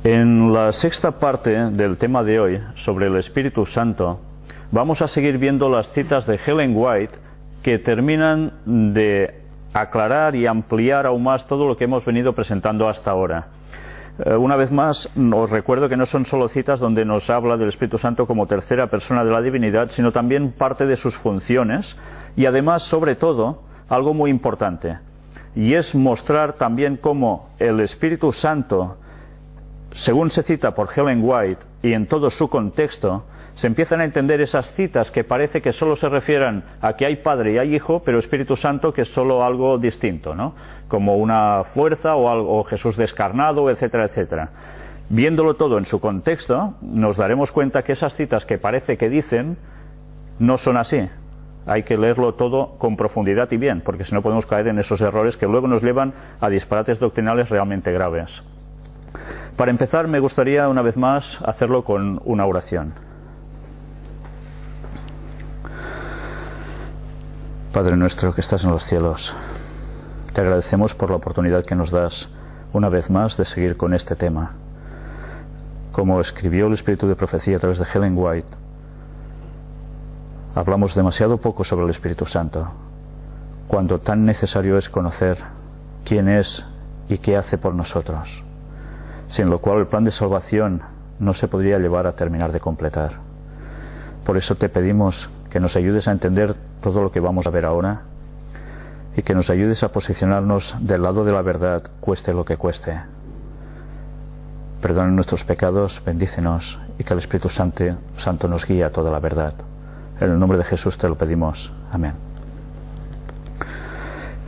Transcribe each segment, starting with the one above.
En la sexta parte del tema de hoy, sobre el Espíritu Santo, vamos a seguir viendo las citas de Ellen White que terminan de aclarar y ampliar aún más todo lo que hemos venido presentando hasta ahora. Una vez más, os recuerdo que no son solo citas donde nos habla del Espíritu Santo como tercera persona de la divinidad, sino también parte de sus funciones y además, sobre todo, algo muy importante, y es mostrar también cómo el Espíritu Santo, según se cita por Ellen White y en todo su contexto, se empiezan a entender esas citas que parece que solo se refieren a que hay Padre y hay Hijo, pero Espíritu Santo que es solo algo distinto, ¿no? Como una fuerza o Jesús descarnado, etcétera, etcétera. Viéndolo todo en su contexto, nos daremos cuenta que esas citas que parece que dicen no son así. Hay que leerlo todo con profundidad y bien, porque si no podemos caer en esos errores que luego nos llevan a disparates doctrinales realmente graves. Para empezar, me gustaría una vez más hacerlo con una oración. Padre nuestro que estás en los cielos, te agradecemos por la oportunidad que nos das una vez más de seguir con este tema. Como escribió el Espíritu de Profecía a través de Ellen White, hablamos demasiado poco sobre el Espíritu Santo, cuando tan necesario es conocer quién es y qué hace por nosotros, sin lo cual el plan de salvación no se podría llevar a terminar de completar. Por eso te pedimos que nos ayudes a entender todo lo que vamos a ver ahora y que nos ayudes a posicionarnos del lado de la verdad, cueste lo que cueste. Perdona nuestros pecados, bendícenos y que el Espíritu Santo nos guíe a toda la verdad. En el nombre de Jesús te lo pedimos. Amén.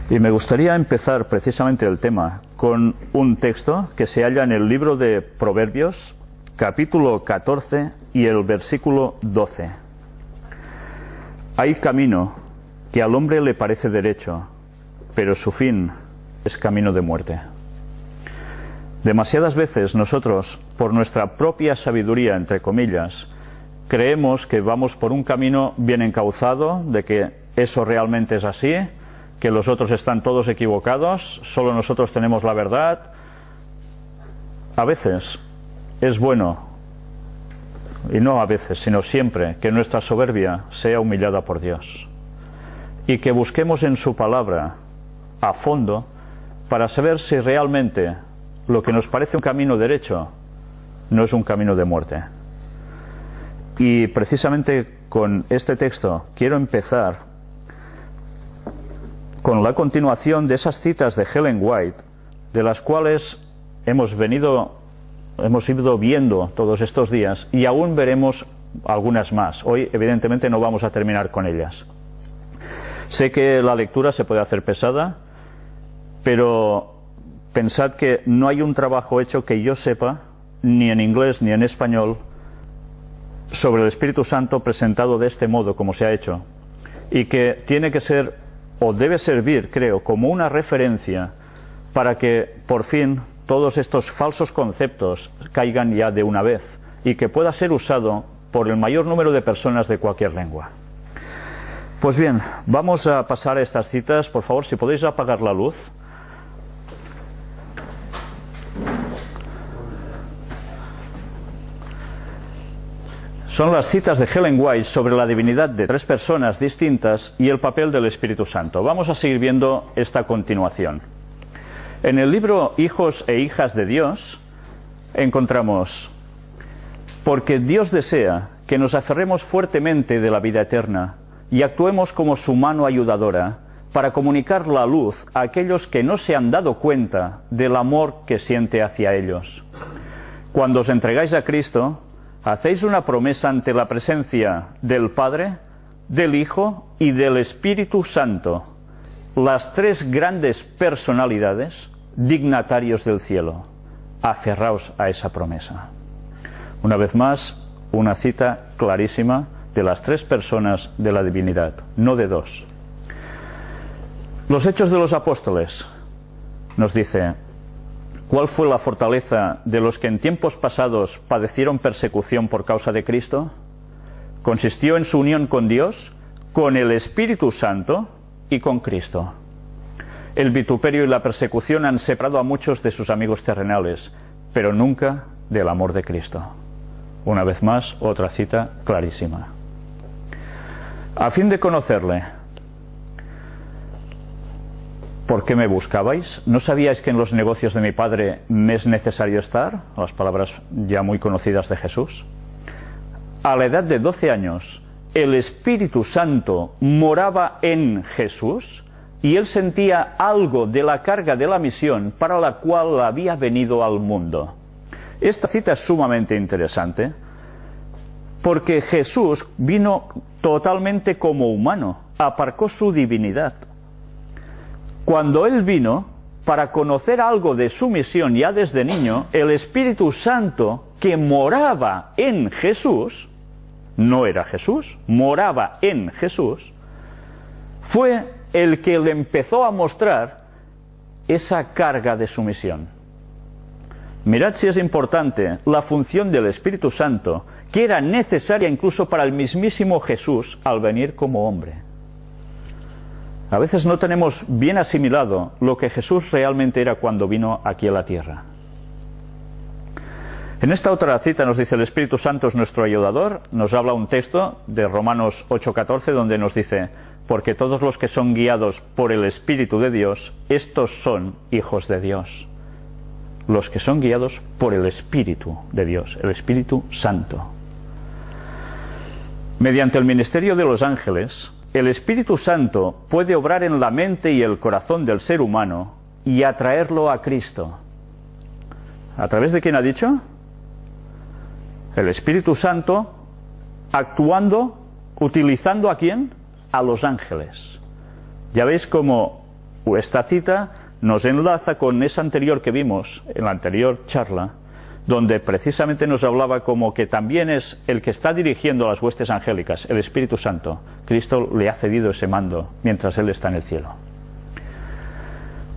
Y me gustaría empezar precisamente el tema con un texto que se halla en el libro de Proverbios, capítulo 14 y el versículo 12. Hay camino que al hombre le parece derecho, pero su fin es camino de muerte. Demasiadas veces nosotros, por nuestra propia sabiduría, entre comillas, creemos que vamos por un camino bien encauzado, de que eso realmente es así, que los otros están todos equivocados, solo nosotros tenemos la verdad. A veces es bueno, y no a veces, sino siempre, que nuestra soberbia sea humillada por Dios y que busquemos en su palabra a fondo para saber si realmente lo que nos parece un camino derecho no es un camino de muerte. Y precisamente con este texto quiero empezar con la continuación de esas citas de Ellen White, de las cuales hemos ido viendo todos estos días y aún veremos algunas más. Hoy evidentemente no vamos a terminar con ellas. Sé que la lectura se puede hacer pesada, pero pensad que no hay un trabajo hecho que yo sepa, ni en inglés ni en español, sobre el Espíritu Santo presentado de este modo como se ha hecho, y que tiene que ser o debe servir, creo, como una referencia para que por fin todos estos falsos conceptos caigan ya de una vez y que pueda ser usado por el mayor número de personas de cualquier lengua. Pues bien, vamos a pasar a estas citas. Por favor, si podéis apagar la luz. Son las citas de Ellen White sobre la divinidad de tres personas distintas y el papel del Espíritu Santo. Vamos a seguir viendo esta continuación. En el libro Hijos e Hijas de Dios encontramos: porque Dios desea que nos aferremos fuertemente de la vida eterna y actuemos como su mano ayudadora para comunicar la luz a aquellos que no se han dado cuenta del amor que siente hacia ellos. Cuando os entregáis a Cristo, hacéis una promesa ante la presencia del Padre, del Hijo y del Espíritu Santo, las tres grandes personalidades dignatarios del cielo. Aferraos a esa promesa. Una vez más, una cita clarísima de las tres personas de la divinidad, no de dos. Los Hechos de los Apóstoles nos dice: ¿cuál fue la fortaleza de los que en tiempos pasados padecieron persecución por causa de Cristo? Consistió en su unión con Dios, con el Espíritu Santo y con Cristo. El vituperio y la persecución han separado a muchos de sus amigos terrenales, pero nunca del amor de Cristo. Una vez más, otra cita clarísima. A fin de conocerle. ¿Por qué me buscabais? ¿No sabíais que en los negocios de mi Padre me es necesario estar? Las palabras ya muy conocidas de Jesús. A la edad de 12 años, el Espíritu Santo moraba en Jesús y él sentía algo de la carga de la misión para la cual había venido al mundo. Esta cita es sumamente interesante porque Jesús vino totalmente como humano, aparcó su divinidad. Cuando él vino, para conocer algo de su misión ya desde niño, el Espíritu Santo que moraba en Jesús, no era Jesús, moraba en Jesús, fue el que le empezó a mostrar esa carga de su misión. Mirad si es importante la función del Espíritu Santo, que era necesaria incluso para el mismísimo Jesús al venir como hombre. A veces no tenemos bien asimilado lo que Jesús realmente era cuando vino aquí a la tierra. En esta otra cita nos dice: el Espíritu Santo es nuestro ayudador. Nos habla un texto de Romanos 8:14 donde nos dice: porque todos los que son guiados por el Espíritu de Dios, estos son hijos de Dios. Los que son guiados por el Espíritu de Dios, el Espíritu Santo. Mediante el ministerio de los ángeles, el Espíritu Santo puede obrar en la mente y el corazón del ser humano y atraerlo a Cristo. ¿A través de quién ha dicho? El Espíritu Santo actuando, utilizando ¿a quién? A los ángeles. Ya veis cómo esta cita nos enlaza con esa anterior que vimos en la anterior charla, donde precisamente nos hablaba como que también es el que está dirigiendo las huestes angélicas, el Espíritu Santo. Cristo le ha cedido ese mando mientras Él está en el cielo.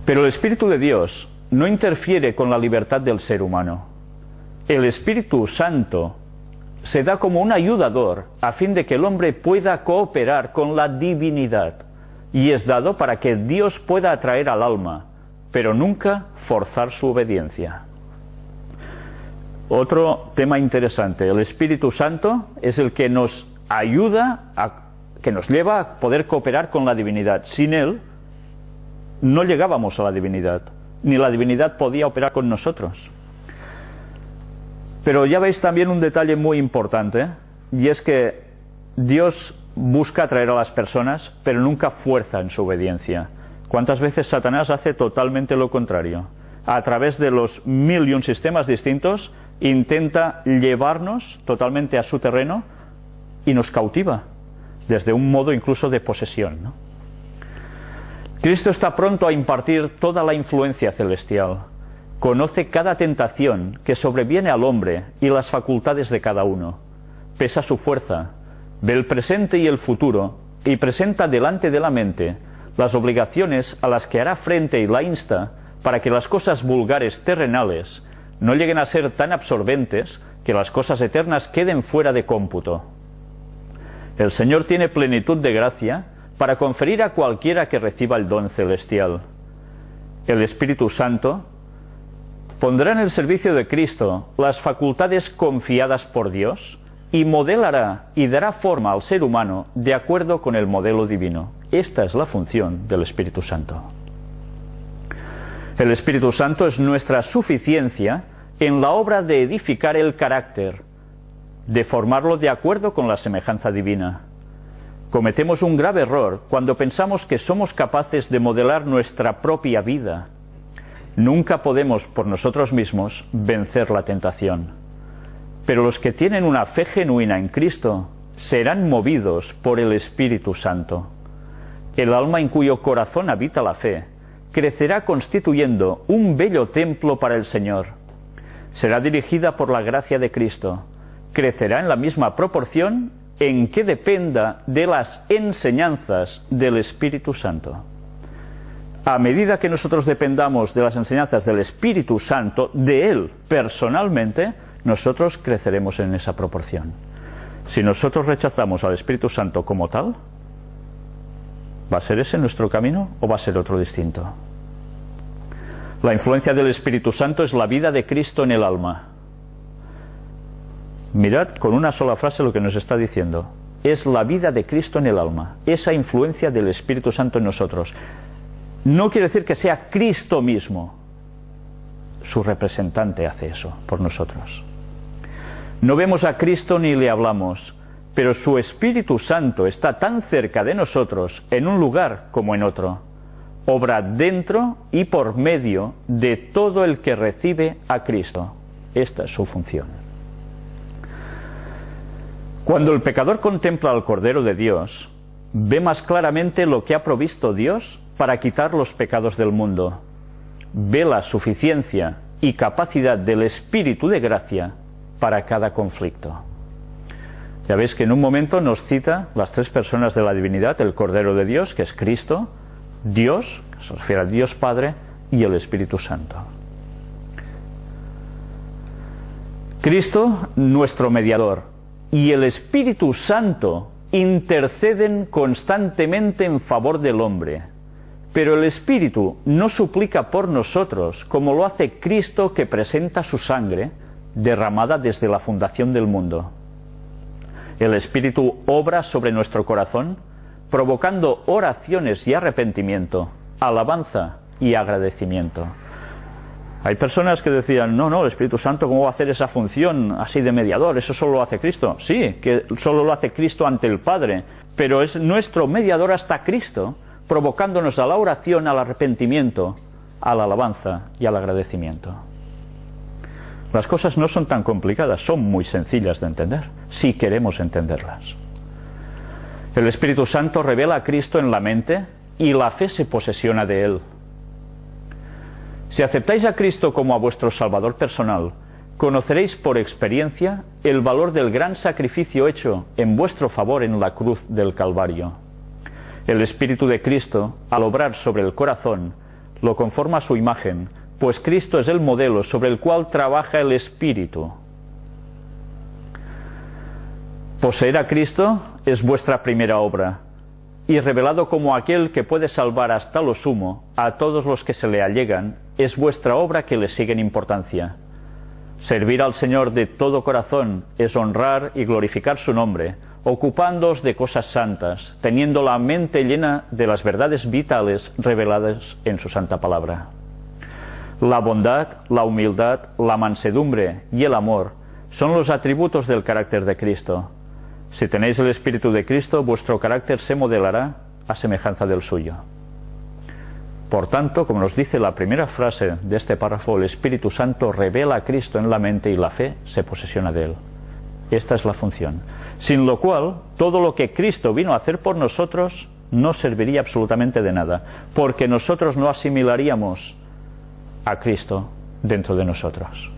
Pero el Espíritu de Dios no interfiere con la libertad del ser humano. El Espíritu Santo se da como un ayudador a fin de que el hombre pueda cooperar con la divinidad, y es dado para que Dios pueda atraer al alma, pero nunca forzar su obediencia. Otro tema interesante: el Espíritu Santo es el que nos ayuda, que nos lleva a poder cooperar con la divinidad. Sin Él no llegábamos a la divinidad, ni la divinidad podía operar con nosotros. Pero ya veis también un detalle muy importante, y es que Dios busca atraer a las personas, pero nunca fuerza en su obediencia. ¿Cuántas veces Satanás hace totalmente lo contrario? A través de los 1001 sistemas distintos, intenta llevarnos totalmente a su terreno y nos cautiva, desde un modo incluso de posesión, ¿no? Cristo está pronto a impartir toda la influencia celestial. Conoce cada tentación que sobreviene al hombre y las facultades de cada uno. Pesa su fuerza, ve el presente y el futuro, y presenta delante de la mente las obligaciones a las que hará frente y la insta para que las cosas vulgares terrenales no lleguen a ser tan absorbentes que las cosas eternas queden fuera de cómputo. El Señor tiene plenitud de gracia para conferir a cualquiera que reciba el don celestial. El Espíritu Santo pondrá en el servicio de Cristo las facultades confiadas por Dios y modelará y dará forma al ser humano de acuerdo con el modelo divino. Esta es la función del Espíritu Santo. El Espíritu Santo es nuestra suficiencia en la obra de edificar el carácter, de formarlo de acuerdo con la semejanza divina. Cometemos un grave error cuando pensamos que somos capaces de modelar nuestra propia vida. Nunca podemos por nosotros mismos vencer la tentación. Pero los que tienen una fe genuina en Cristo serán movidos por el Espíritu Santo. El alma en cuyo corazón habita la fe crecerá constituyendo un bello templo para el Señor. Será dirigida por la gracia de Cristo. Crecerá en la misma proporción en que dependa de las enseñanzas del Espíritu Santo. A medida que nosotros dependamos de las enseñanzas del Espíritu Santo, de Él personalmente, nosotros creceremos en esa proporción. Si nosotros rechazamos al Espíritu Santo como tal, ¿va a ser ese nuestro camino o va a ser otro distinto? La influencia del Espíritu Santo es la vida de Cristo en el alma. Mirad con una sola frase lo que nos está diciendo. Es la vida de Cristo en el alma, esa influencia del Espíritu Santo en nosotros. No quiere decir que sea Cristo mismo. Su representante hace eso por nosotros. No vemos a Cristo ni le hablamos, pero su Espíritu Santo está tan cerca de nosotros en un lugar como en otro. Obra dentro y por medio de todo el que recibe a Cristo. Esta es su función. Cuando el pecador contempla al Cordero de Dios, ve más claramente lo que ha provisto Dios para quitar los pecados del mundo. Ve la suficiencia y capacidad del Espíritu de gracia para cada conflicto. Ya veis que en un momento nos cita las tres personas de la divinidad, el Cordero de Dios, que es Cristo, Dios, que se refiere a Dios Padre, y el Espíritu Santo. Cristo, nuestro mediador, y el Espíritu Santo interceden constantemente en favor del hombre. Pero el Espíritu no suplica por nosotros como lo hace Cristo, que presenta su sangre derramada desde la fundación del mundo. El Espíritu obra sobre nuestro corazón, provocando oraciones y arrepentimiento, alabanza y agradecimiento. Hay personas que decían, no, el Espíritu Santo, ¿cómo va a hacer esa función así de mediador? Eso solo lo hace Cristo. Sí, que solo lo hace Cristo ante el Padre, pero es nuestro mediador hasta Cristo, provocándonos a la oración, al arrepentimiento, a la alabanza y al agradecimiento. Las cosas no son tan complicadas, son muy sencillas de entender, si queremos entenderlas. El Espíritu Santo revela a Cristo en la mente y la fe se posesiona de él. Si aceptáis a Cristo como a vuestro Salvador personal, conoceréis por experiencia el valor del gran sacrificio hecho en vuestro favor en la cruz del Calvario. El Espíritu de Cristo, al obrar sobre el corazón, lo conforma a su imagen, pues Cristo es el modelo sobre el cual trabaja el Espíritu. Poseer a Cristo es vuestra primera obra, y revelado como aquel que puede salvar hasta lo sumo a todos los que se le allegan, es vuestra obra que le sigue en importancia. Servir al Señor de todo corazón es honrar y glorificar su nombre, ocupándoos de cosas santas, teniendo la mente llena de las verdades vitales reveladas en su santa palabra. La bondad, la humildad, la mansedumbre y el amor son los atributos del carácter de Cristo. Si tenéis el Espíritu de Cristo, vuestro carácter se modelará a semejanza del suyo. Por tanto, como nos dice la primera frase de este párrafo, el Espíritu Santo revela a Cristo en la mente y la fe se posesiona de él. Esta es la función. Sin lo cual, todo lo que Cristo vino a hacer por nosotros no serviría absolutamente de nada, porque nosotros no asimilaríamos a Cristo dentro de nosotros.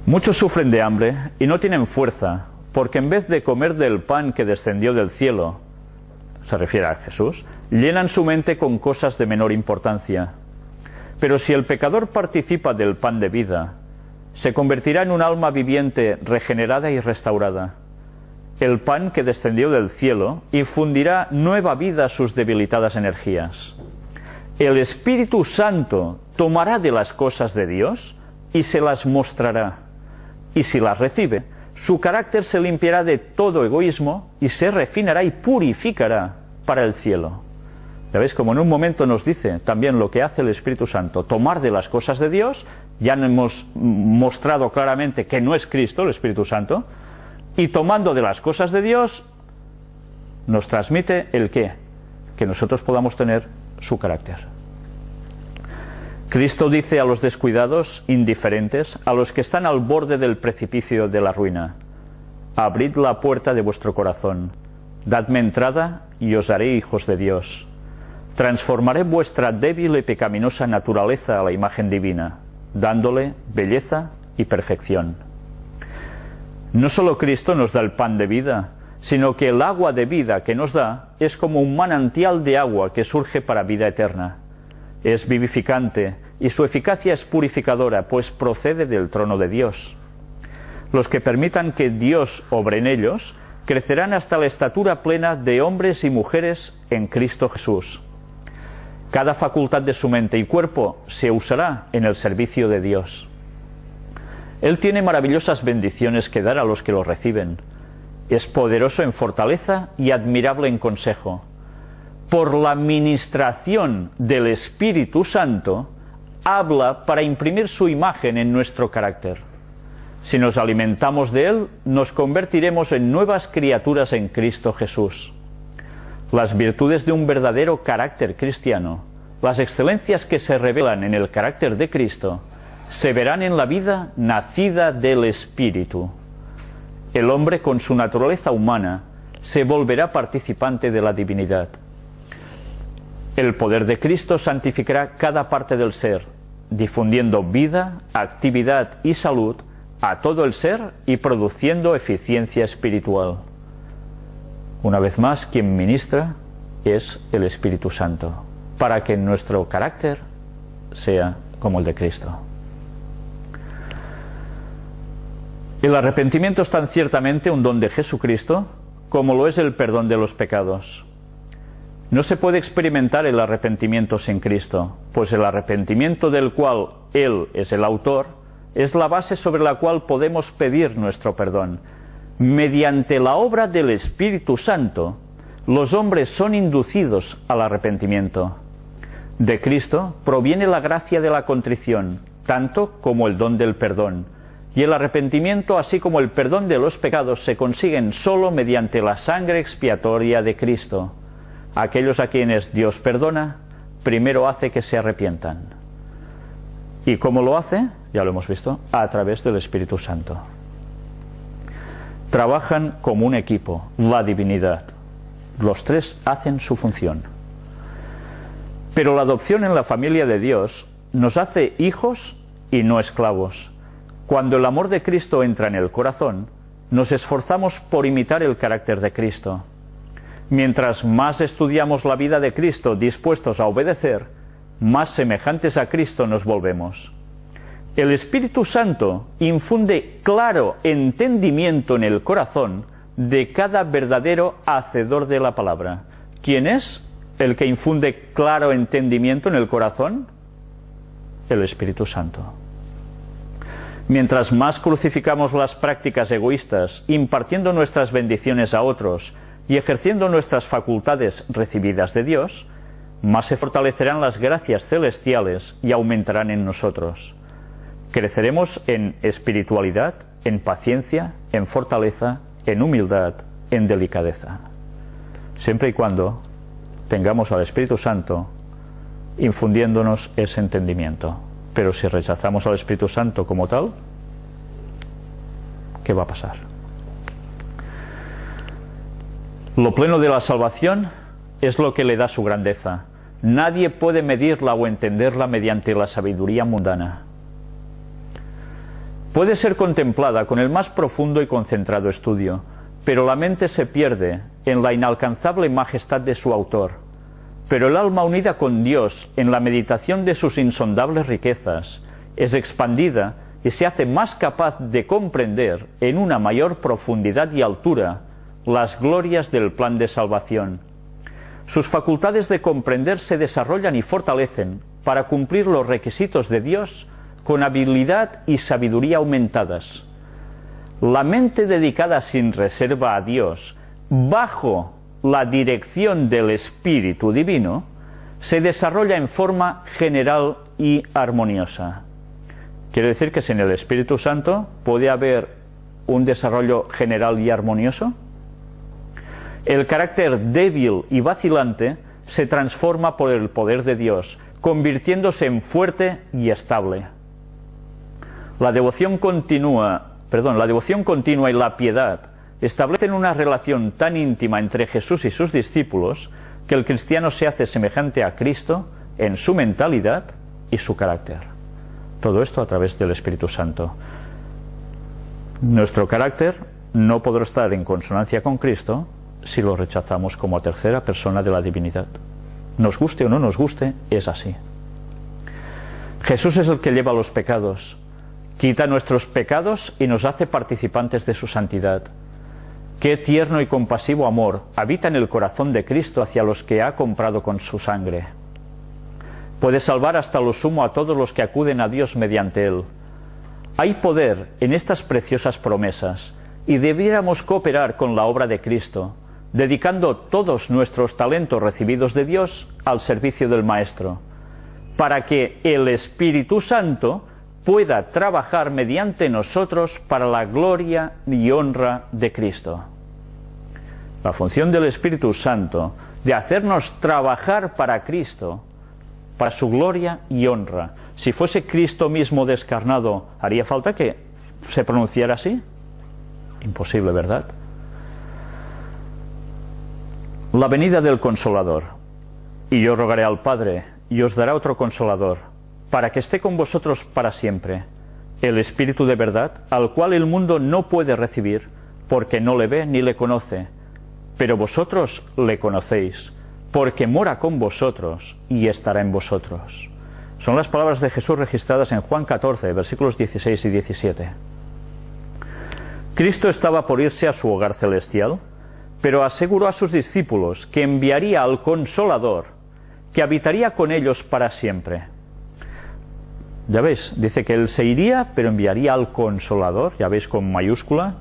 Muchos sufren de hambre y no tienen fuerza, porque en vez de comer del pan que descendió del cielo, se refiere a Jesús, llenan su mente con cosas de menor importancia. Pero si el pecador participa del pan de vida, se convertirá en un alma viviente, regenerada y restaurada. El pan que descendió del cielo infundirá nueva vida a sus debilitadas energías. El Espíritu Santo tomará de las cosas de Dios y se las mostrará. Y si las recibe, su carácter se limpiará de todo egoísmo y se refinará y purificará para el cielo. Ya veis, como en un momento nos dice también lo que hace el Espíritu Santo, tomar de las cosas de Dios, ya nos hemos mostrado claramente que no es Cristo el Espíritu Santo, y tomando de las cosas de Dios, nos transmite el qué, que nosotros podamos tener su carácter. Cristo dice a los descuidados, indiferentes, a los que están al borde del precipicio de la ruina: abrid la puerta de vuestro corazón, dadme entrada y os haré hijos de Dios. Transformaré vuestra débil y pecaminosa naturaleza a la imagen divina, dándole belleza y perfección. No solo Cristo nos da el pan de vida, sino que el agua de vida que nos da es como un manantial de agua que surge para vida eterna. Es vivificante y su eficacia es purificadora, pues procede del trono de Dios. Los que permitan que Dios obre en ellos crecerán hasta la estatura plena de hombres y mujeres en Cristo Jesús. Cada facultad de su mente y cuerpo se usará en el servicio de Dios. Él tiene maravillosas bendiciones que dar a los que lo reciben. Es poderoso en fortaleza y admirable en consejo. Por la ministración del Espíritu Santo, habla para imprimir su imagen en nuestro carácter. Si nos alimentamos de Él, nos convertiremos en nuevas criaturas en Cristo Jesús. Las virtudes de un verdadero carácter cristiano, las excelencias que se revelan en el carácter de Cristo, se verán en la vida nacida del Espíritu. El hombre, con su naturaleza humana, se volverá participante de la divinidad. El poder de Cristo santificará cada parte del ser, difundiendo vida, actividad y salud a todo el ser y produciendo eficiencia espiritual. Una vez más, quien ministra es el Espíritu Santo, para que nuestro carácter sea como el de Cristo. El arrepentimiento es tan ciertamente un don de Jesucristo como lo es el perdón de los pecados. No se puede experimentar el arrepentimiento sin Cristo, pues el arrepentimiento del cual Él es el autor es la base sobre la cual podemos pedir nuestro perdón. Mediante la obra del Espíritu Santo, los hombres son inducidos al arrepentimiento. De Cristo proviene la gracia de la contrición, tanto como el don del perdón. Y el arrepentimiento, así como el perdón de los pecados, se consiguen sólo mediante la sangre expiatoria de Cristo. Aquellos a quienes Dios perdona, primero hace que se arrepientan. ¿Y cómo lo hace? Ya lo hemos visto, a través del Espíritu Santo. Trabajan como un equipo, la divinidad. Los tres hacen su función. Pero la adopción en la familia de Dios nos hace hijos y no esclavos. Cuando el amor de Cristo entra en el corazón, nos esforzamos por imitar el carácter de Cristo. Mientras más estudiamos la vida de Cristo dispuestos a obedecer, más semejantes a Cristo nos volvemos. El Espíritu Santo infunde claro entendimiento en el corazón de cada verdadero hacedor de la palabra. ¿Quién es el que infunde claro entendimiento en el corazón? El Espíritu Santo. Mientras más crucificamos las prácticas egoístas, impartiendo nuestras bendiciones a otros y ejerciendo nuestras facultades recibidas de Dios, más se fortalecerán las gracias celestiales y aumentarán en nosotros. Creceremos en espiritualidad, en paciencia, en fortaleza, en humildad, en delicadeza. Siempre y cuando tengamos al Espíritu Santo infundiéndonos ese entendimiento. Pero si rechazamos al Espíritu Santo como tal, ¿qué va a pasar? Lo pleno de la salvación es lo que le da su grandeza. Nadie puede medirla o entenderla mediante la sabiduría mundana. Puede ser contemplada con el más profundo y concentrado estudio, pero la mente se pierde en la inalcanzable majestad de su autor. Pero el alma unida con Dios en la meditación de sus insondables riquezas es expandida y se hace más capaz de comprender en una mayor profundidad y altura las glorias del plan de salvación. Sus facultades de comprender se desarrollan y fortalecen para cumplir los requisitos de Dios con habilidad y sabiduría aumentadas. La mente dedicada sin reserva a Dios, bajo la dirección del Espíritu Divino, se desarrolla en forma general y armoniosa. Quiere decir que sin el Espíritu Santo puede haber un desarrollo general y armonioso. El carácter débil y vacilante se transforma por el poder de Dios, convirtiéndose en fuerte y estable. La devoción continua y la piedad establecen una relación tan íntima entre Jesús y sus discípulos que el cristiano se hace semejante a Cristo en su mentalidad y su carácter. Todo esto a través del Espíritu Santo. Nuestro carácter no podrá estar en consonancia con Cristo si lo rechazamos como tercera persona de la divinidad. Nos guste o no nos guste, es así. Jesús es el que lleva los pecados, quita nuestros pecados y nos hace participantes de su santidad. Qué tierno y compasivo amor habita en el corazón de Cristo hacia los que ha comprado con su sangre. Puede salvar hasta lo sumo a todos los que acuden a Dios mediante Él. Hay poder en estas preciosas promesas y debiéramos cooperar con la obra de Cristo, dedicando todos nuestros talentos recibidos de Dios al servicio del Maestro, para que el Espíritu Santo pueda trabajar mediante nosotros para la gloria y honra de Cristo. La función del Espíritu Santo de hacernos trabajar para Cristo, para su gloria y honra. Si fuese Cristo mismo descarnado, ¿haría falta que se pronunciara así? Imposible, ¿verdad? La venida del Consolador. Y yo rogaré al Padre, y os dará otro Consolador, para que esté con vosotros para siempre, el Espíritu de verdad, al cual el mundo no puede recibir, porque no le ve ni le conoce, pero vosotros le conocéis, porque mora con vosotros y estará en vosotros. Son las palabras de Jesús registradas en Juan 14, versículos 16 y 17. Cristo estaba por irse a su hogar celestial, pero aseguró a sus discípulos que enviaría al Consolador, que habitaría con ellos para siempre. Ya veis, dice que Él se iría, pero enviaría al Consolador, ya veis con mayúscula,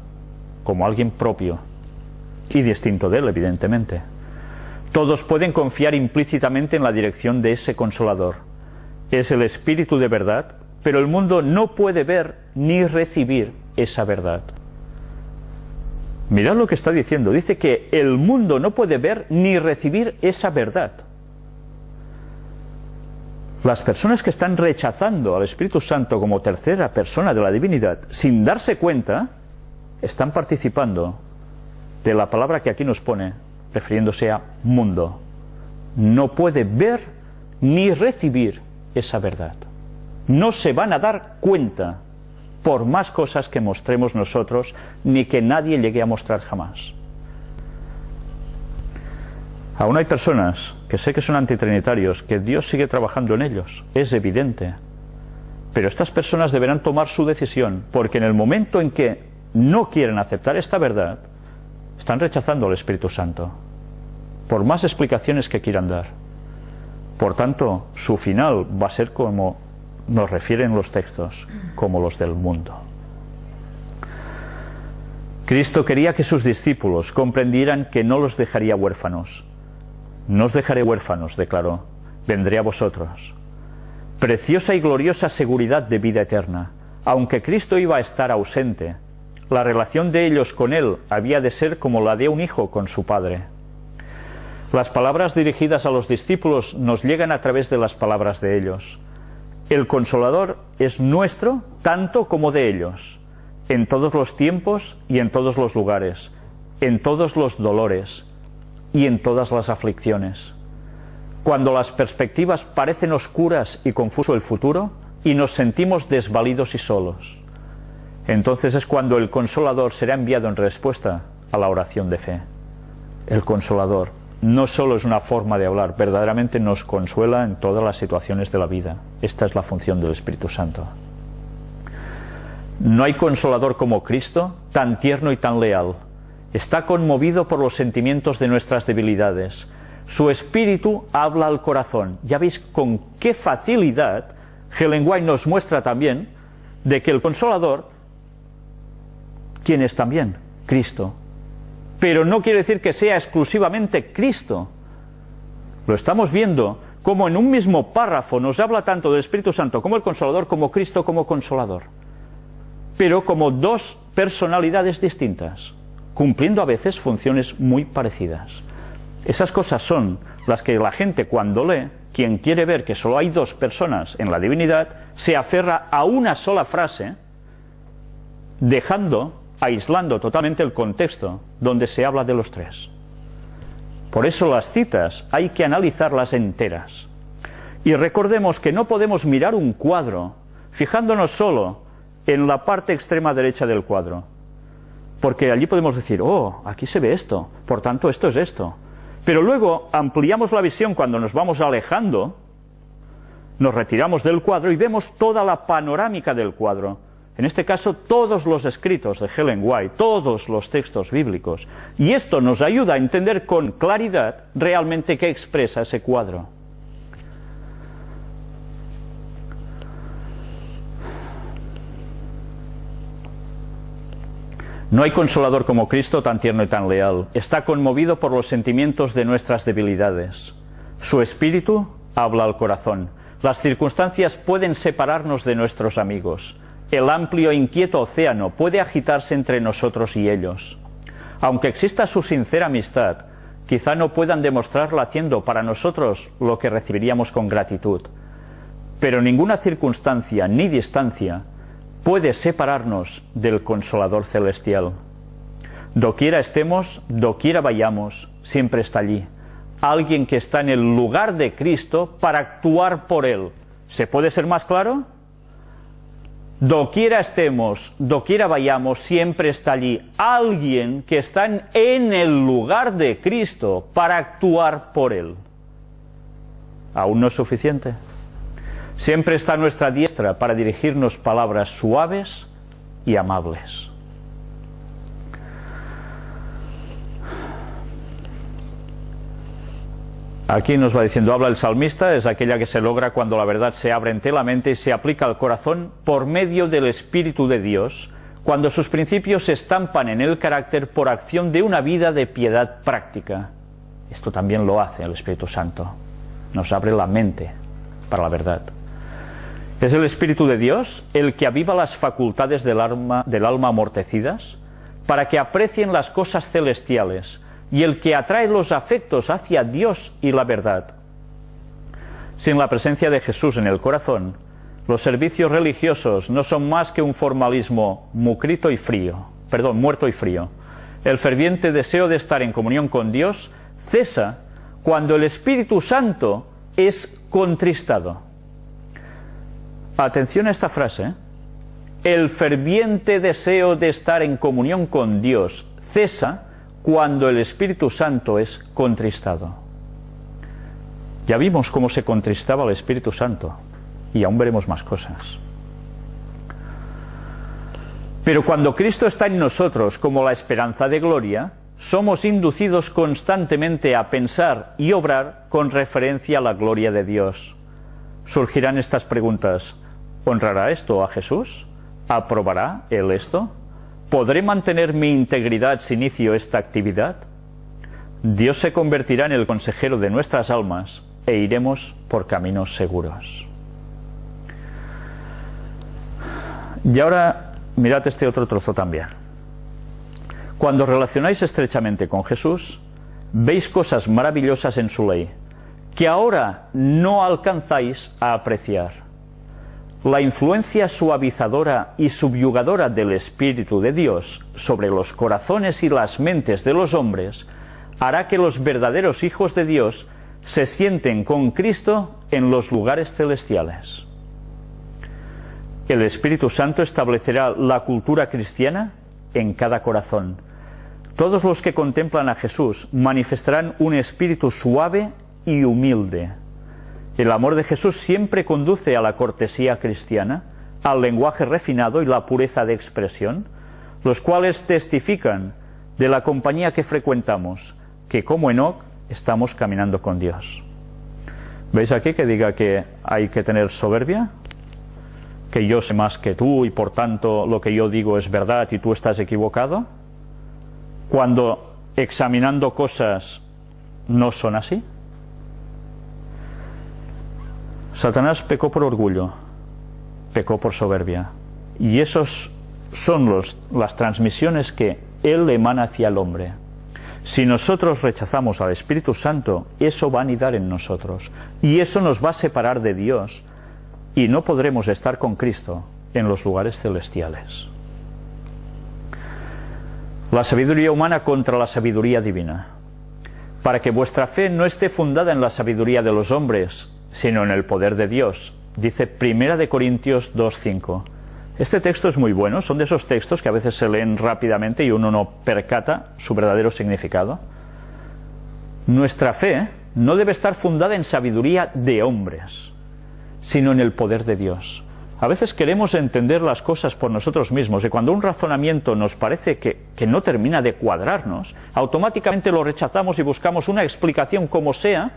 como alguien propio, y distinto de Él, evidentemente. Todos pueden confiar implícitamente en la dirección de ese Consolador. Es el Espíritu de verdad, pero el mundo no puede ver ni recibir esa verdad. Mirad lo que está diciendo. Dice que el mundo no puede ver ni recibir esa verdad. Las personas que están rechazando al Espíritu Santo como tercera persona de la divinidad, sin darse cuenta, están participando de la palabra que aquí nos pone, refiriéndose a mundo. No puede ver ni recibir esa verdad. No se van a dar cuenta, por más cosas que mostremos nosotros, ni que nadie llegue a mostrar jamás. Aún hay personas que sé que son antitrinitarios, que Dios sigue trabajando en ellos, es evidente. Pero estas personas deberán tomar su decisión, porque en el momento en que no quieren aceptar esta verdad, están rechazando al Espíritu Santo, por más explicaciones que quieran dar. Por tanto, su final va a ser como nos refieren los textos, como los del mundo. Cristo quería que sus discípulos comprendieran que no los dejaría huérfanos. No os dejaré huérfanos, declaró, vendré a vosotros. Preciosa y gloriosa seguridad de vida eterna. Aunque Cristo iba a estar ausente, la relación de ellos con Él había de ser como la de un hijo con su padre. Las palabras dirigidas a los discípulos nos llegan a través de las palabras de ellos. El Consolador es nuestro tanto como de ellos, en todos los tiempos y en todos los lugares, en todos los dolores y en todas las aflicciones. Cuando las perspectivas parecen oscuras y confuso el futuro y nos sentimos desvalidos y solos, entonces es cuando el Consolador será enviado en respuesta a la oración de fe. El Consolador no solo es una forma de hablar, verdaderamente nos consuela en todas las situaciones de la vida. Esta es la función del Espíritu Santo. No hay consolador como Cristo, tan tierno y tan leal. Está conmovido por los sentimientos de nuestras debilidades. Su espíritu habla al corazón. Ya veis con qué facilidad Ellen White nos muestra también de que el Consolador, ¿quién es también? Cristo. Pero no quiere decir que sea exclusivamente Cristo. Lo estamos viendo como en un mismo párrafo nos habla tanto del Espíritu Santo como el Consolador, como Cristo como Consolador, pero como dos personalidades distintas, cumpliendo a veces funciones muy parecidas. Esas cosas son las que la gente cuando lee, quien quiere ver que solo hay dos personas en la divinidad, se aferra a una sola frase, aislando totalmente el contexto donde se habla de los tres. Por eso las citas hay que analizarlas enteras. Y recordemos que no podemos mirar un cuadro fijándonos solo en la parte extrema derecha del cuadro, porque allí podemos decir, oh, aquí se ve esto, por tanto esto es esto. Pero luego ampliamos la visión cuando nos vamos alejando, nos retiramos del cuadro y vemos toda la panorámica del cuadro. En este caso, todos los escritos de Ellen White, todos los textos bíblicos. Y esto nos ayuda a entender con claridad realmente qué expresa ese cuadro. No hay consolador como Cristo, tan tierno y tan leal. Está conmovido por los sentimientos de nuestras debilidades. Su espíritu habla al corazón. Las circunstancias pueden separarnos de nuestros amigos. El amplio e inquieto océano puede agitarse entre nosotros y ellos. Aunque exista su sincera amistad, quizá no puedan demostrarla haciendo para nosotros lo que recibiríamos con gratitud. Pero ninguna circunstancia ni distancia puede separarnos del Consolador celestial. Doquiera estemos, doquiera vayamos, siempre está allí. Alguien que está en el lugar de Cristo para actuar por Él. ¿Se puede ser más claro? Doquiera estemos, doquiera vayamos, siempre está allí. Alguien que está en el lugar de Cristo para actuar por Él. ¿Aún no es suficiente? Siempre está a nuestra diestra para dirigirnos palabras suaves y amables. Aquí nos va diciendo, habla el salmista, es aquella que se logra cuando la verdad se abre ante la mente y se aplica al corazón por medio del Espíritu de Dios, cuando sus principios se estampan en el carácter por acción de una vida de piedad práctica. Esto también lo hace el Espíritu Santo, nos abre la mente para la verdad. Es el Espíritu de Dios el que aviva las facultades del alma amortecidas para que aprecien las cosas celestiales, y el que atrae los afectos hacia Dios y la verdad. Sin la presencia de Jesús en el corazón, los servicios religiosos no son más que un formalismo muerto y frío. El ferviente deseo de estar en comunión con Dios cesa cuando el Espíritu Santo es contristado. Atención a esta frase, El ferviente deseo de estar en comunión con Dios cesa cuando el Espíritu Santo es contristado. Ya vimos cómo se contristaba el Espíritu Santo, y aún veremos más cosas. Pero cuando Cristo está en nosotros como la esperanza de gloria, somos inducidos constantemente a pensar y obrar con referencia a la gloria de Dios. Surgirán estas preguntas: ¿honrará esto a Jesús? ¿Aprobará Él esto? ¿Podré mantener mi integridad si inicio esta actividad? Dios se convertirá en el consejero de nuestras almas e iremos por caminos seguros. Y ahora mirad este otro trozo también. Cuando relacionáis estrechamente con Jesús, veis cosas maravillosas en su ley, que ahora no alcanzáis a apreciar. La influencia suavizadora y subyugadora del Espíritu de Dios sobre los corazones y las mentes de los hombres hará que los verdaderos hijos de Dios se sienten con Cristo en los lugares celestiales. El Espíritu Santo establecerá la cultura cristiana en cada corazón. Todos los que contemplan a Jesús manifestarán un espíritu suave y humilde. El amor de Jesús siempre conduce a la cortesía cristiana, al lenguaje refinado y la pureza de expresión, los cuales testifican de la compañía que frecuentamos, que como Enoc estamos caminando con Dios. ¿Veis aquí que diga que hay que tener soberbia? Que yo sé más que tú y por tanto lo que yo digo es verdad y tú estás equivocado, cuando examinando cosas no son así. Satanás pecó por orgullo, pecó por soberbia, y esos son las transmisiones que él emana hacia el hombre. Si nosotros rechazamos al Espíritu Santo, eso va a anidar en nosotros, y eso nos va a separar de Dios, y no podremos estar con Cristo en los lugares celestiales. La sabiduría humana contra la sabiduría divina. Para que vuestra fe no esté fundada en la sabiduría de los hombres, sino en el poder de Dios, dice 1 Corintios 2:5. Este texto es muy bueno, son de esos textos que a veces se leen rápidamente y uno no percata su verdadero significado. Nuestra fe no debe estar fundada en sabiduría de hombres, sino en el poder de Dios. A veces queremos entender las cosas por nosotros mismos, y cuando un razonamiento nos parece que no termina de cuadrarnos, automáticamente lo rechazamos y buscamos una explicación como sea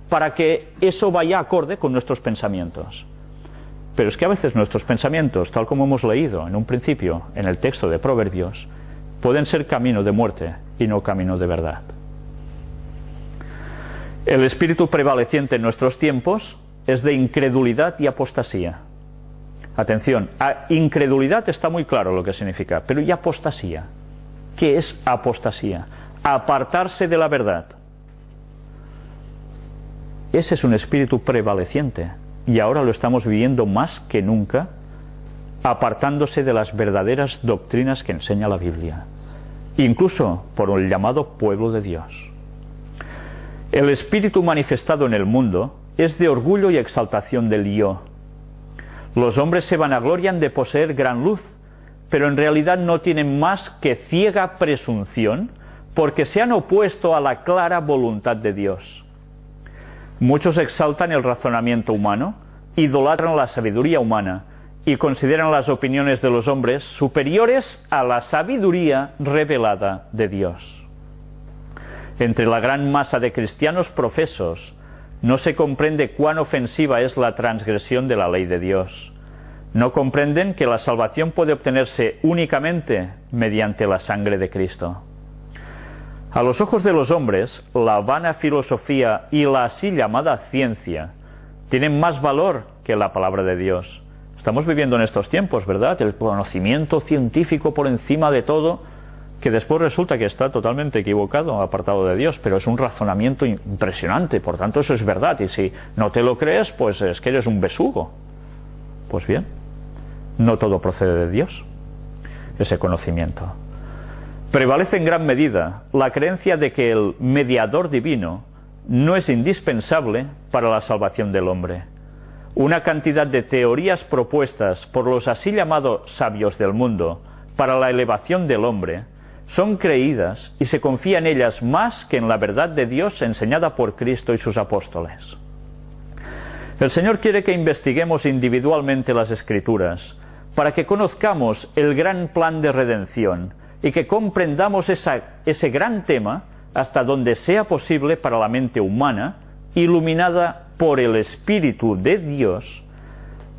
para que eso vaya acorde con nuestros pensamientos. Pero es que a veces nuestros pensamientos, tal como hemos leído en un principio en el texto de Proverbios, pueden ser camino de muerte y no camino de verdad. El espíritu prevaleciente en nuestros tiempos es de incredulidad y apostasía. Atención, incredulidad está muy claro lo que significa, pero ¿y apostasía? ¿Qué es apostasía? Apartarse de la verdad. Ese es un espíritu prevaleciente y ahora lo estamos viviendo más que nunca, apartándose de las verdaderas doctrinas que enseña la Biblia, incluso por el llamado pueblo de Dios. El espíritu manifestado en el mundo es de orgullo y exaltación del yo. Los hombres se vanaglorian de poseer gran luz, pero en realidad no tienen más que ciega presunción porque se han opuesto a la clara voluntad de Dios. Muchos exaltan el razonamiento humano, idolatran la sabiduría humana y consideran las opiniones de los hombres superiores a la sabiduría revelada de Dios. Entre la gran masa de cristianos profesos no se comprende cuán ofensiva es la transgresión de la ley de Dios. No comprenden que la salvación puede obtenerse únicamente mediante la sangre de Cristo. A los ojos de los hombres, la vana filosofía y la así llamada ciencia tienen más valor que la palabra de Dios. Estamos viviendo en estos tiempos, ¿verdad? El conocimiento científico por encima de todo, que después resulta que está totalmente equivocado, apartado de Dios, pero es un razonamiento impresionante, por tanto eso es verdad, y si no te lo crees, pues es que eres un besugo. Pues bien, no todo procede de Dios, ese conocimiento. Prevalece en gran medida la creencia de que el mediador divino no es indispensable para la salvación del hombre. Una cantidad de teorías propuestas por los así llamados sabios del mundo para la elevación del hombre son creídas y se confía en ellas más que en la verdad de Dios enseñada por Cristo y sus apóstoles. El Señor quiere que investiguemos individualmente las Escrituras para que conozcamos el gran plan de redención y que comprendamos ese gran tema hasta donde sea posible para la mente humana, iluminada por el Espíritu de Dios,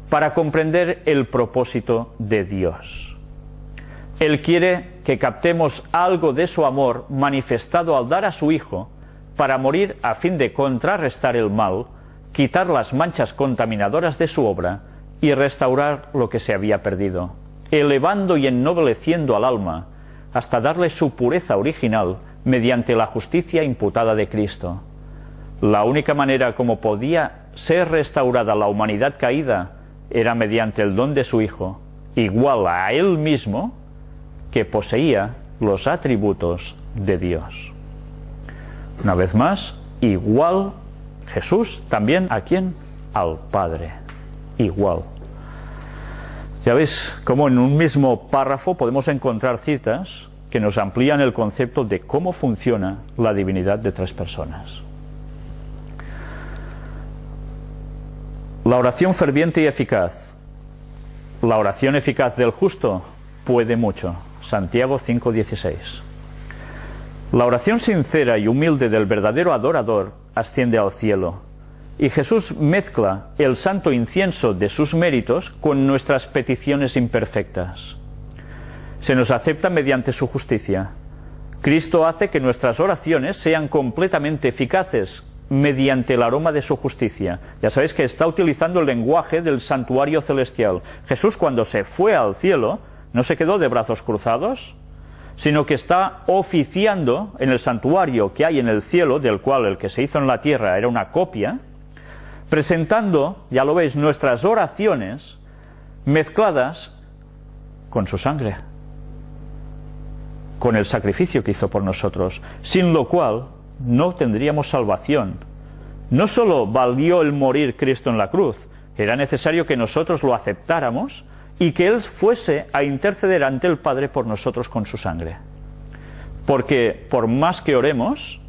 para comprender el propósito de Dios. Él quiere que captemos algo de su amor manifestado al dar a su Hijo para morir a fin de contrarrestar el mal, quitar las manchas contaminadoras de su obra y restaurar lo que se había perdido, elevando y ennobleciendo al alma hasta darle su pureza original mediante la justicia imputada de Cristo. La única manera como podía ser restaurada la humanidad caída era mediante el don de su Hijo, igual a Él mismo, que poseía los atributos de Dios. Una vez más, igual Jesús también, ¿a quién? Al Padre. Igual. Ya veis cómo en un mismo párrafo podemos encontrar citas que nos amplían el concepto de cómo funciona la divinidad de tres personas. La oración ferviente y eficaz. La oración eficaz del justo puede mucho. Santiago 5:16. La oración sincera y humilde del verdadero adorador asciende al cielo. Y Jesús mezcla el santo incienso de sus méritos con nuestras peticiones imperfectas. Se nos acepta mediante su justicia. Cristo hace que nuestras oraciones sean completamente eficaces mediante el aroma de su justicia. Ya sabéis que está utilizando el lenguaje del santuario celestial. Jesús, cuando se fue al cielo, no se quedó de brazos cruzados, sino que está oficiando en el santuario que hay en el cielo, del cual el que se hizo en la tierra era una copia, presentando, ya lo veis, nuestras oraciones mezcladas con su sangre, con el sacrificio que hizo por nosotros, sin lo cual no tendríamos salvación. No solo valió el morir Cristo en la cruz, era necesario que nosotros lo aceptáramos y que Él fuese a interceder ante el Padre por nosotros con su sangre. Porque por más que oremos,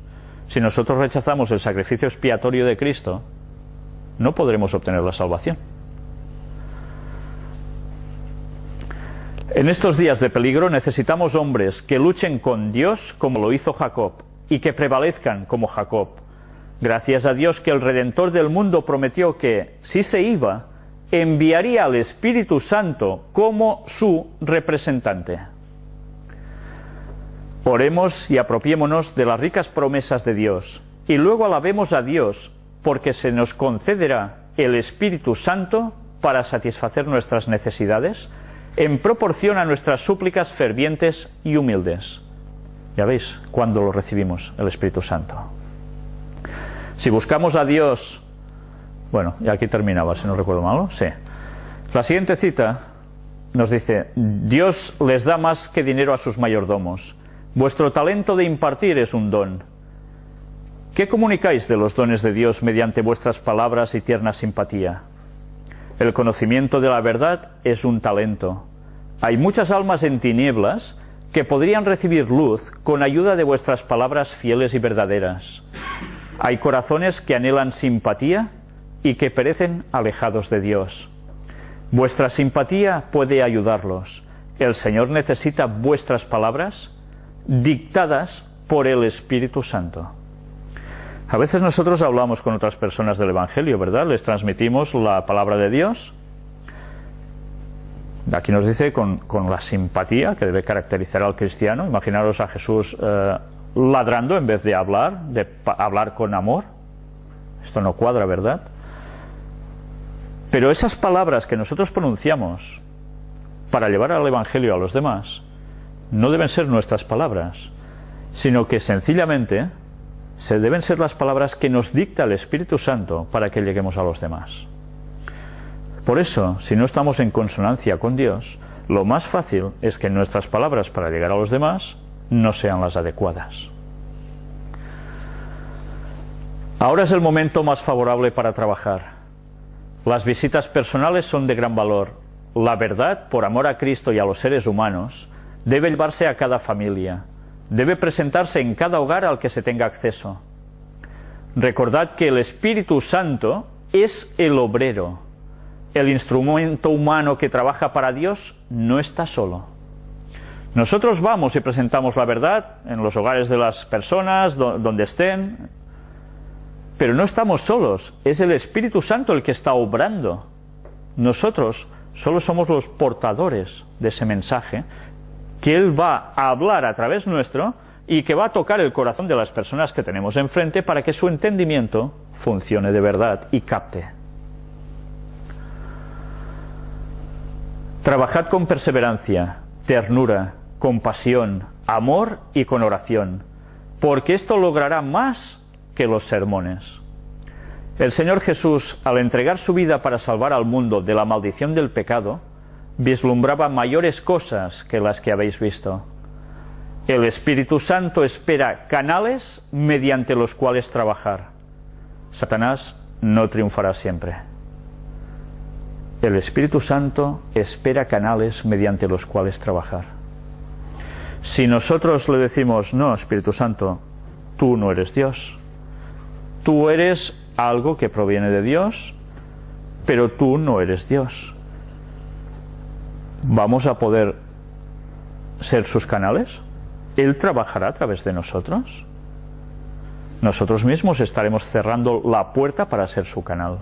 si nosotros rechazamos el sacrificio expiatorio de Cristo, no podremos obtener la salvación. En estos días de peligro necesitamos hombres que luchen con Dios como lo hizo Jacob y que prevalezcan como Jacob. Gracias a Dios que el Redentor del mundo prometió que, si se iba, enviaría al Espíritu Santo como su representante. Oremos y apropiémonos de las ricas promesas de Dios, y luego alabemos a Dios, porque se nos concederá el Espíritu Santo para satisfacer nuestras necesidades, en proporción a nuestras súplicas fervientes y humildes. Ya veis cuándo lo recibimos, el Espíritu Santo. Si buscamos a Dios... Bueno, y aquí terminaba, si no recuerdo mal, ¿no? Sí. La siguiente cita nos dice: Dios les da más que dinero a sus mayordomos. Vuestro talento de impartir es un don. ¿Qué comunicáis de los dones de Dios mediante vuestras palabras y tierna simpatía? El conocimiento de la verdad es un talento. Hay muchas almas en tinieblas que podrían recibir luz con ayuda de vuestras palabras fieles y verdaderas. Hay corazones que anhelan simpatía y que perecen alejados de Dios. Vuestra simpatía puede ayudarlos. El Señor necesita vuestras palabras dictadas por el Espíritu Santo. A veces nosotros hablamos con otras personas del Evangelio, ¿verdad? Les transmitimos la palabra de Dios. Aquí nos dice con la simpatía que debe caracterizar al cristiano. Imaginaros a Jesús ladrando en vez de hablar con amor. Esto no cuadra, ¿verdad? Pero esas palabras que nosotros pronunciamos para llevar al Evangelio a los demás no deben ser nuestras palabras, sino que sencillamente deben ser las palabras que nos dicta el Espíritu Santo para que lleguemos a los demás. Por eso, si no estamos en consonancia con Dios, lo más fácil es que nuestras palabras para llegar a los demás no sean las adecuadas. Ahora es el momento más favorable para trabajar. Las visitas personales son de gran valor. La verdad, por amor a Cristo y a los seres humanos, debe llevarse a cada familia. Debe presentarse en cada hogar al que se tenga acceso. Recordad que el Espíritu Santo es el obrero. El instrumento humano que trabaja para Dios no está solo. Nosotros vamos y presentamos la verdad en los hogares de las personas, donde estén, pero no estamos solos, es el Espíritu Santo el que está obrando. Nosotros solo somos los portadores de ese mensaje que Él va a hablar a través nuestro y que va a tocar el corazón de las personas que tenemos enfrente para que su entendimiento funcione de verdad y capte. Trabajad con perseverancia, ternura, compasión, amor y con oración, porque esto logrará más que los sermones. El Señor Jesús, al entregar su vida para salvar al mundo de la maldición del pecado, vislumbraba mayores cosas que las que habéis visto. El Espíritu Santo espera canales mediante los cuales trabajar. Satanás no triunfará siempre. El Espíritu Santo espera canales mediante los cuales trabajar. Si nosotros le decimos: no, Espíritu Santo, tú no eres Dios, tú eres algo que proviene de Dios, pero tú no eres Dios, ¿vamos a poder ser sus canales? ¿Él trabajará a través de nosotros? Nosotros mismos estaremos cerrando la puerta para ser su canal.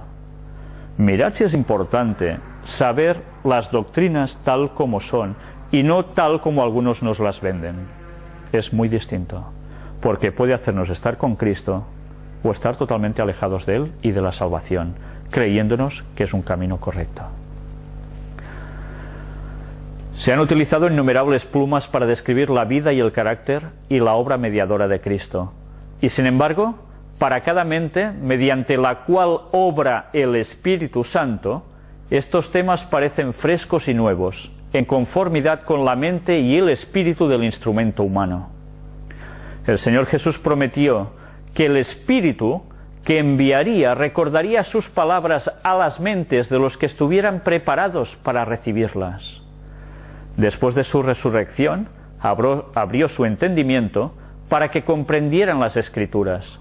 Mirad si es importante saber las doctrinas tal como son y no tal como algunos nos las venden. Es muy distinto, porque puede hacernos estar con Cristo o estar totalmente alejados de Él y de la salvación, creyéndonos que es un camino correcto. Se han utilizado innumerables plumas para describir la vida y el carácter y la obra mediadora de Cristo. Y sin embargo, para cada mente, mediante la cual obra el Espíritu Santo, estos temas parecen frescos y nuevos, en conformidad con la mente y el espíritu del instrumento humano. El Señor Jesús prometió que el Espíritu que enviaría recordaría sus palabras a las mentes de los que estuvieran preparados para recibirlas. Después de su resurrección, abrió su entendimiento para que comprendieran las Escrituras.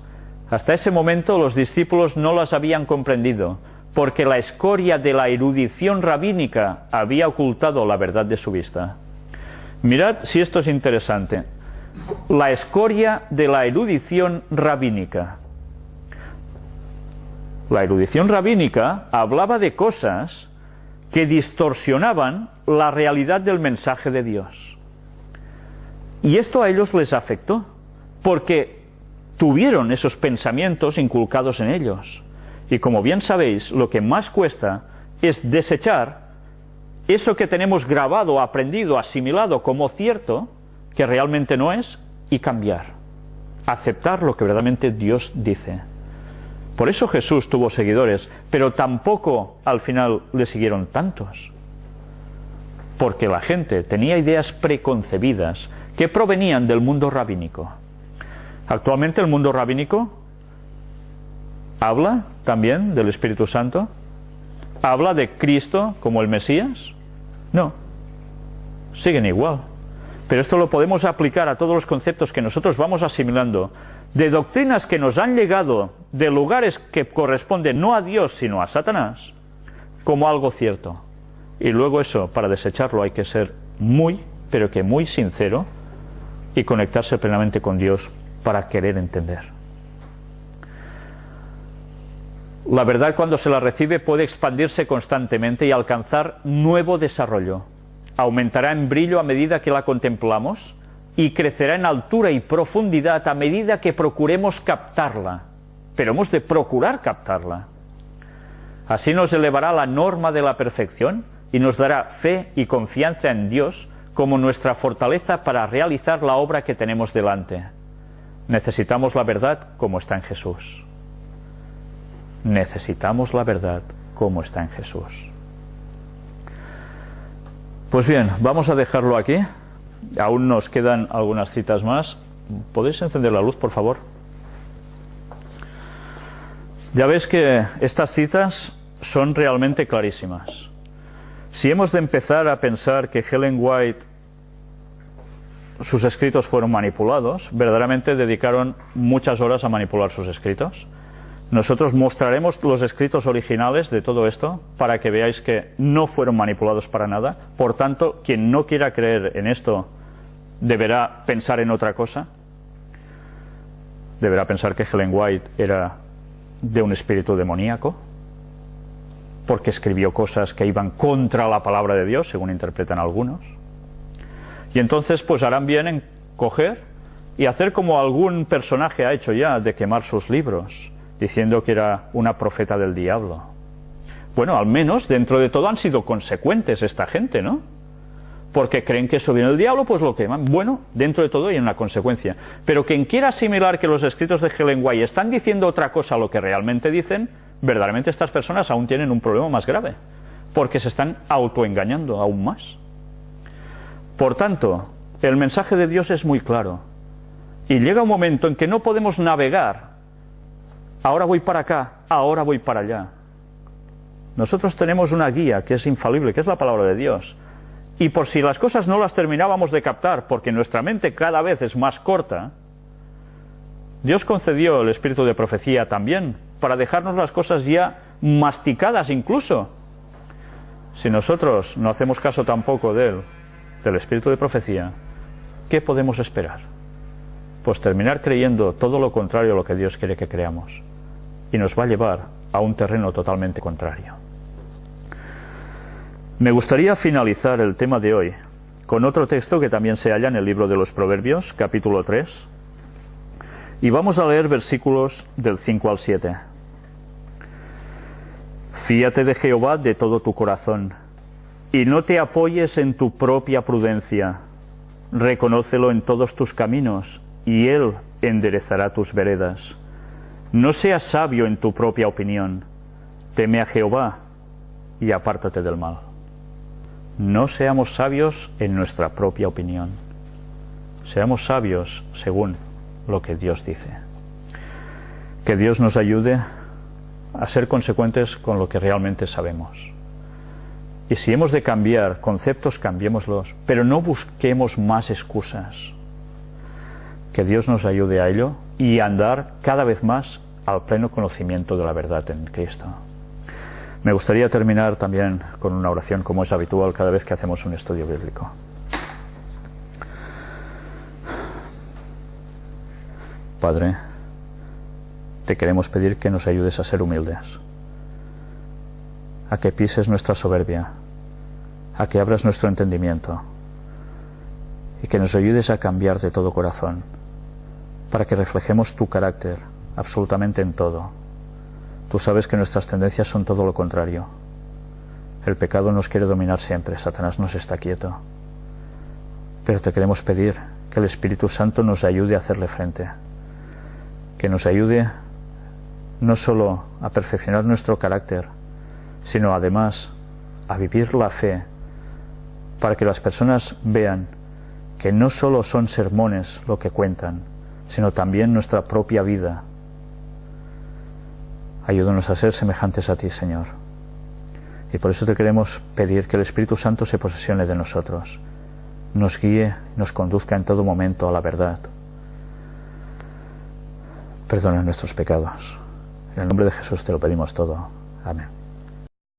Hasta ese momento los discípulos no las habían comprendido, porque la escoria de la erudición rabínica había ocultado la verdad de su vista. Mirad si esto es interesante. La escoria de la erudición rabínica. La erudición rabínica hablaba de cosas que distorsionaban la realidad del mensaje de Dios. Y esto a ellos les afectó, porque tuvieron esos pensamientos inculcados en ellos. Y como bien sabéis, lo que más cuesta es desechar eso que tenemos grabado, aprendido, asimilado como cierto, que realmente no es, y cambiar. Aceptar lo que verdaderamente Dios dice. Por eso Jesús tuvo seguidores, pero tampoco al final le siguieron tantos. Porque la gente tenía ideas preconcebidas que provenían del mundo rabínico. Actualmente el mundo rabínico habla también del Espíritu Santo. ¿Habla de Cristo como el Mesías? No. Siguen igual. Pero esto lo podemos aplicar a todos los conceptos que nosotros vamos asimilando, de doctrinas que nos han llegado de lugares que corresponden no a Dios sino a Satanás, como algo cierto. Y luego eso, para desecharlo hay que ser muy, pero que muy sincero y conectarse plenamente con Dios para querer entender. La verdad, cuando se la recibe, puede expandirse constantemente y alcanzar nuevo desarrollo. Aumentará en brillo a medida que la contemplamos y crecerá en altura y profundidad a medida que procuremos captarla. Pero hemos de procurar captarla. Así nos elevará a la norma de la perfección y nos dará fe y confianza en Dios como nuestra fortaleza para realizar la obra que tenemos delante. Necesitamos la verdad como está en Jesús. Necesitamos la verdad como está en Jesús. Pues bien, vamos a dejarlo aquí. Aún nos quedan algunas citas más. ¿Podéis encender la luz, por favor? Ya veis que estas citas son realmente clarísimas. Si hemos de empezar a pensar que Ellen White, sus escritos fueron manipulados, verdaderamente dedicaron muchas horas a manipular sus escritos. Nosotros mostraremos los escritos originales de todo esto para que veáis que no fueron manipulados para nada. Por tanto, quien no quiera creer en esto deberá pensar en otra cosa. Deberá pensar que Ellen White era de un espíritu demoníaco, porque escribió cosas que iban contra la palabra de Dios, según interpretan algunos. Y entonces pues harán bien en coger y hacer como algún personaje ha hecho ya, de quemar sus libros, diciendo que era una profeta del diablo. Bueno, al menos dentro de todo han sido consecuentes esta gente, ¿no? Porque creen que eso viene del diablo, pues lo queman. Bueno, dentro de todo hay una consecuencia. Pero quien quiera asimilar que los escritos de Ellen White están diciendo otra cosa a lo que realmente dicen, verdaderamente estas personas aún tienen un problema más grave, porque se están autoengañando aún más. Por tanto, el mensaje de Dios es muy claro. Y llega un momento en que no podemos navegar. Ahora voy para acá, ahora voy para allá. Nosotros tenemos una guía que es infalible, que es la palabra de Dios. Y por si las cosas no las terminábamos de captar, porque nuestra mente cada vez es más corta, Dios concedió el espíritu de profecía también, para dejarnos las cosas ya masticadas incluso. Si nosotros no hacemos caso tampoco del espíritu de profecía, ¿qué podemos esperar? Pues terminar creyendo todo lo contrario a lo que Dios quiere que creamos, y nos va a llevar a un terreno totalmente contrario. Me gustaría finalizar el tema de hoy con otro texto que también se halla en el libro de los Proverbios, capítulo 3, y vamos a leer versículos del 5 al 7. Fíate de Jehová de todo tu corazón, y no te apoyes en tu propia prudencia. Reconócelo en todos tus caminos, y Él enderezará tus veredas. No seas sabio en tu propia opinión. Teme a Jehová, y apártate del mal. No seamos sabios en nuestra propia opinión. Seamos sabios según lo que Dios dice. Que Dios nos ayude a ser consecuentes con lo que realmente sabemos. Y si hemos de cambiar conceptos, cambiémoslos, pero no busquemos más excusas. Que Dios nos ayude a ello y a andar cada vez más al pleno conocimiento de la verdad en Cristo. Me gustaría terminar también con una oración, como es habitual cada vez que hacemos un estudio bíblico. Padre, te queremos pedir que nos ayudes a ser humildes, a que pises nuestra soberbia, a que abras nuestro entendimiento y que nos ayudes a cambiar de todo corazón, para que reflejemos tu carácter absolutamente en todo. Tú sabes que nuestras tendencias son todo lo contrario. El pecado nos quiere dominar siempre, Satanás nos está quieto. Pero te queremos pedir que el Espíritu Santo nos ayude a hacerle frente, que nos ayude no solo a perfeccionar nuestro carácter, sino además a vivir la fe, para que las personas vean que no solo son sermones lo que cuentan, sino también nuestra propia vida. Ayúdanos a ser semejantes a ti, Señor. Y por eso te queremos pedir que el Espíritu Santo se posesione de nosotros, nos guíe, nos conduzca en todo momento a la verdad. Perdona nuestros pecados. En el nombre de Jesús te lo pedimos todo. Amén.